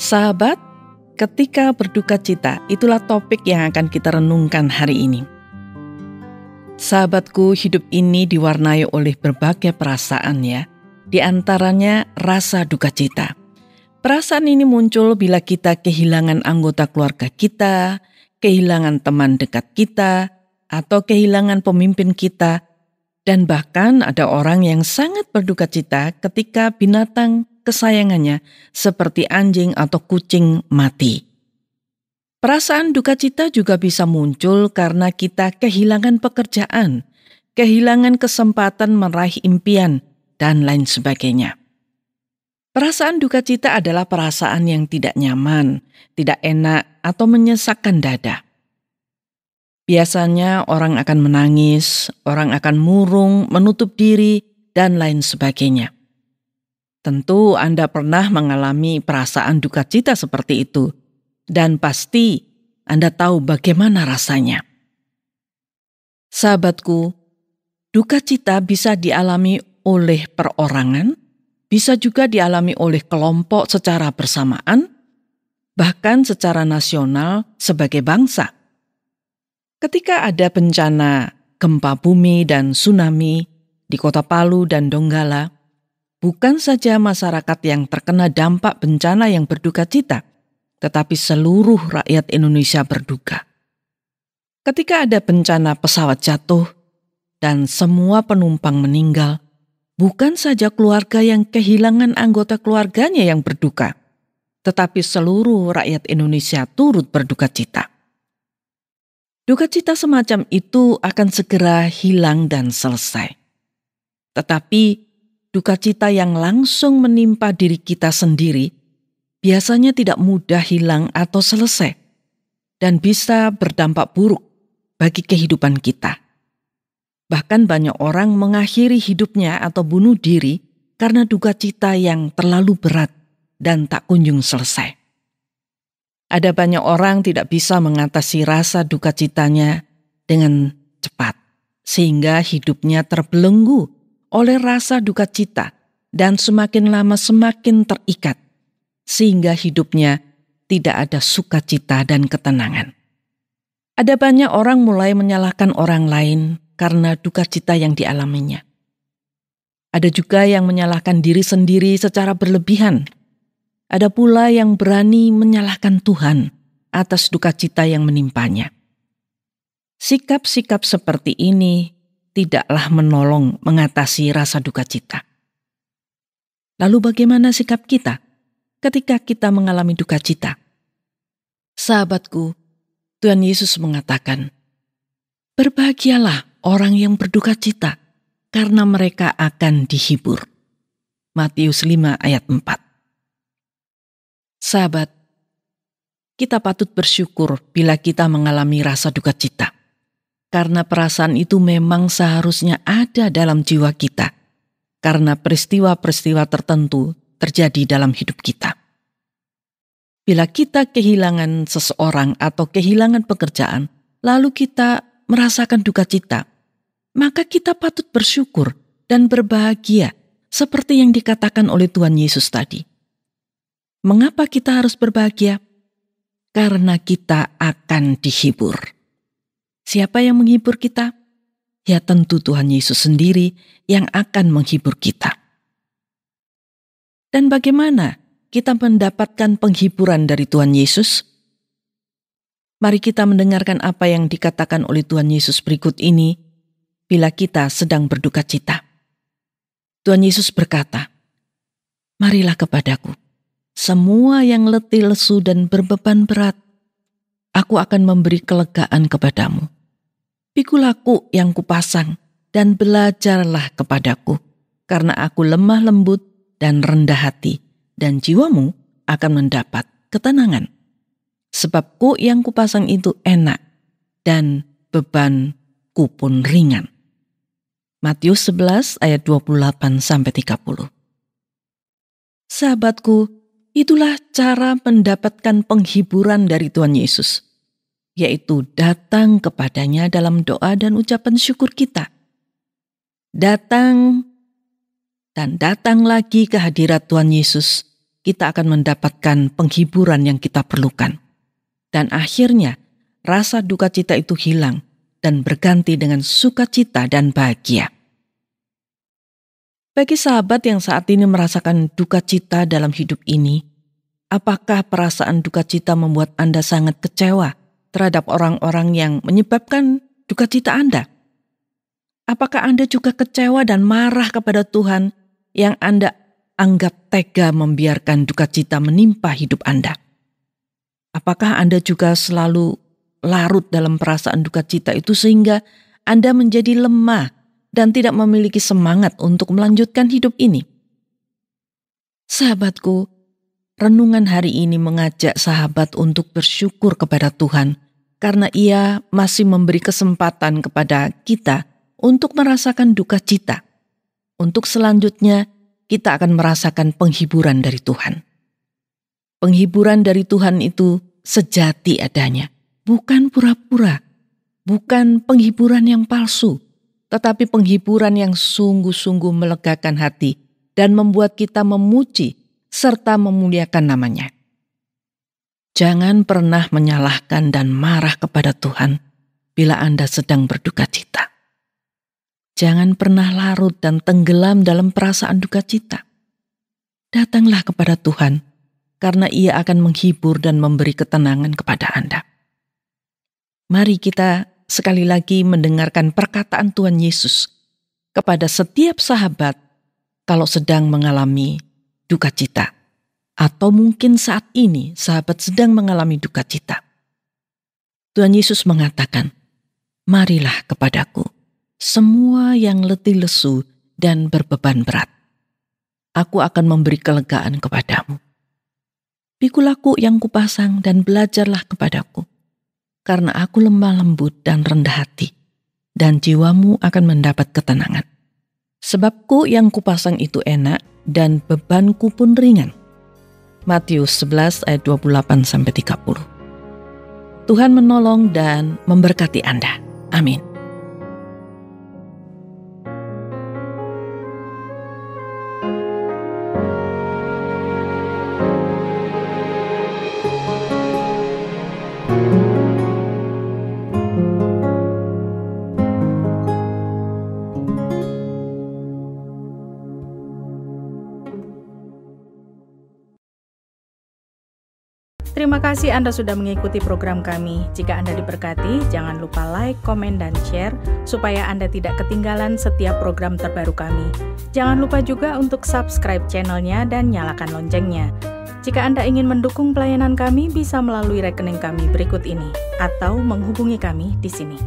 Sahabat, ketika berduka cita, itulah topik yang akan kita renungkan hari ini. Sahabatku, hidup ini diwarnai oleh berbagai perasaan ya. Di antaranya rasa duka cita. Perasaan ini muncul bila kita kehilangan anggota keluarga kita, kehilangan teman dekat kita, atau kehilangan pemimpin kita. Dan bahkan ada orang yang sangat berduka cita ketika binatang kesayangannya seperti anjing atau kucing mati. Perasaan duka cita juga bisa muncul karena kita kehilangan pekerjaan, kehilangan kesempatan meraih impian, dan lain sebagainya. Perasaan duka cita adalah perasaan yang tidak nyaman, tidak enak, atau menyesakkan dada. Biasanya orang akan menangis, orang akan murung, menutup diri, dan lain sebagainya. Tentu Anda pernah mengalami perasaan duka cita seperti itu, dan pasti Anda tahu bagaimana rasanya. Sahabatku, duka cita bisa dialami oleh perorangan, bisa juga dialami oleh kelompok secara bersamaan, bahkan secara nasional sebagai bangsa. Ketika ada bencana gempa bumi dan tsunami di kota Palu dan Donggala, bukan saja masyarakat yang terkena dampak bencana yang berduka cita, tetapi seluruh rakyat Indonesia berduka. Ketika ada bencana pesawat jatuh dan semua penumpang meninggal, bukan saja keluarga yang kehilangan anggota keluarganya yang berduka, tetapi seluruh rakyat Indonesia turut berduka cita. Duka cita semacam itu akan segera hilang dan selesai. Tetapi duka cita yang langsung menimpa diri kita sendiri biasanya tidak mudah hilang atau selesai dan bisa berdampak buruk bagi kehidupan kita. Bahkan banyak orang mengakhiri hidupnya atau bunuh diri karena duka cita yang terlalu berat dan tak kunjung selesai. Ada banyak orang tidak bisa mengatasi rasa duka citanya dengan cepat, sehingga hidupnya terbelenggu oleh rasa duka cita dan semakin lama semakin terikat, sehingga hidupnya tidak ada sukacita dan ketenangan. Ada banyak orang mulai menyalahkan orang lain karena duka cita yang dialaminya. Ada juga yang menyalahkan diri sendiri secara berlebihan. Ada pula yang berani menyalahkan Tuhan atas duka cita yang menimpanya. Sikap-sikap seperti ini tidaklah menolong mengatasi rasa duka cita. Lalu bagaimana sikap kita ketika kita mengalami duka cita? Sahabatku, Tuhan Yesus mengatakan, "Berbahagialah orang yang berduka cita, karena mereka akan dihibur." Matius 5 ayat 4. Sahabat, kita patut bersyukur bila kita mengalami rasa duka cita, karena perasaan itu memang seharusnya ada dalam jiwa kita, karena peristiwa-peristiwa tertentu terjadi dalam hidup kita. Bila kita kehilangan seseorang atau kehilangan pekerjaan, lalu kita merasakan duka cita, maka kita patut bersyukur dan berbahagia seperti yang dikatakan oleh Tuhan Yesus tadi. Mengapa kita harus berbahagia? Karena kita akan dihibur. Siapa yang menghibur kita? Ya tentu Tuhan Yesus sendiri yang akan menghibur kita. Dan bagaimana kita mendapatkan penghiburan dari Tuhan Yesus? Mari kita mendengarkan apa yang dikatakan oleh Tuhan Yesus berikut ini bila kita sedang berduka cita. Tuhan Yesus berkata, "Marilah kepadaku, semua yang letih lesu dan berbeban berat, aku akan memberi kelegaan kepadamu. Pikulah kuk yang kupasang dan belajarlah kepadaku, karena aku lemah lembut dan rendah hati, dan jiwamu akan mendapat ketenangan. Sebab kuk yang kupasang itu enak, dan bebanku pun ringan." Matius 11 ayat 28-30. Sahabatku, itulah cara mendapatkan penghiburan dari Tuhan Yesus, yaitu datang kepadanya dalam doa dan ucapan syukur kita. Datang dan datang lagi ke hadirat Tuhan Yesus kita akan mendapatkan penghiburan yang kita perlukan. Dan akhirnya, rasa duka cita itu hilang dan berganti dengan sukacita dan bahagia. Bagi sahabat yang saat ini merasakan duka cita dalam hidup ini, apakah perasaan duka cita membuat Anda sangat kecewa terhadap orang-orang yang menyebabkan duka cita Anda? Apakah Anda juga kecewa dan marah kepada Tuhan yang Anda anggap tega membiarkan duka cita menimpa hidup Anda? Apakah Anda juga selalu larut dalam perasaan duka cita itu sehingga Anda menjadi lemah dan tidak memiliki semangat untuk melanjutkan hidup ini? Sahabatku, renungan hari ini mengajak sahabat untuk bersyukur kepada Tuhan karena Ia masih memberi kesempatan kepada kita untuk merasakan duka cita. Untuk selanjutnya, kita akan merasakan penghiburan dari Tuhan. Penghiburan dari Tuhan itu sejati adanya, bukan pura-pura, bukan penghiburan yang palsu, tetapi penghiburan yang sungguh-sungguh melegakan hati dan membuat kita memuji serta memuliakan namanya. Jangan pernah menyalahkan dan marah kepada Tuhan bila Anda sedang berduka cita. Jangan pernah larut dan tenggelam dalam perasaan duka cita. Datanglah kepada Tuhan, karena Ia akan menghibur dan memberi ketenangan kepada Anda. Mari kita sekali lagi mendengarkan perkataan Tuhan Yesus kepada setiap sahabat kalau sedang mengalami duka cita. Atau mungkin saat ini sahabat sedang mengalami duka cita. Tuhan Yesus mengatakan, "Marilah kepadaku, semua yang letih lesu dan berbeban berat. Aku akan memberi kelegaan kepadamu. Pikulah kuk yang kupasang dan belajarlah kepadaku, karena aku lemah lembut dan rendah hati, dan jiwamu akan mendapat ketenangan. Sebab kuk yang kupasang itu enak dan bebanku pun ringan." Matius 11 ayat 28-30. Tuhan menolong dan memberkati Anda. Amin. Terima kasih Anda sudah mengikuti program kami. Jika Anda diberkati, jangan lupa like, komen, dan share supaya Anda tidak ketinggalan setiap program terbaru kami. Jangan lupa juga untuk subscribe channelnya dan nyalakan loncengnya. Jika Anda ingin mendukung pelayanan kami, bisa melalui rekening kami berikut ini atau menghubungi kami di sini.